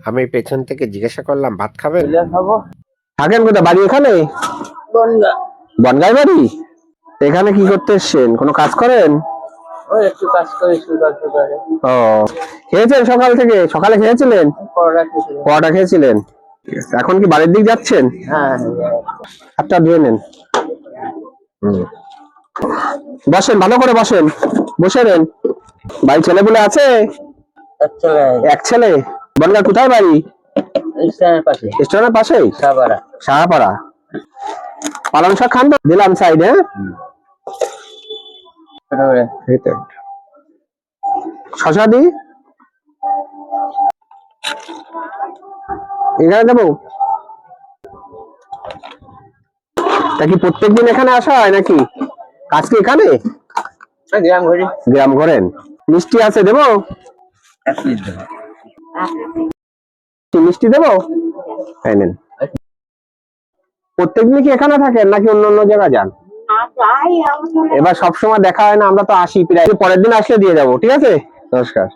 আমি পেছন থেকে জিজ্ঞাসা করলাম ভাত খাবেন? থাকেন কোথায়? বাড়ি এখানে? বনগাঁয় বাড়ি? এখানে কি করতে এসছেন? কোনো কাজ করেন? একটু কাজ করে ও, খেয়েছেন সকাল থেকে? সকালে খেয়েছিলেন? পরোটা খেয়েছিলেন? এখন কি বাড়ির দিক যাচ্ছেন? হ্যাঁ। হাতটা ধুয়ে নেন। বসেন, ভালো করে বসেন, বসে নেন। বাড়ি ছেলে বলে আছে? এক ছেলে। বনগাঁ কোথায় বাড়ি? স্টেশনের পাশে, সাহাপাড়া। পালং শাক খান তো? দিলাম সাইডে। শশা দি এখানে দেবো। তা কি প্রত্যেকদিন এখানে আসা হয় নাকি? কাজ কি এখানে? গ্রাম করেন। মিষ্টি আছে, দেবো? মিষ্টি দেবো? তাই নেন। প্রত্যেকদিন কি এখানে থাকেন নাকি অন্য অন্য জায়গায় যান? এবার সবসময় দেখা হয় না, আমরা তো আসি প্রায়। পরের দিন আসলে দিয়ে যাবো, ঠিক আছে? নমস্কার।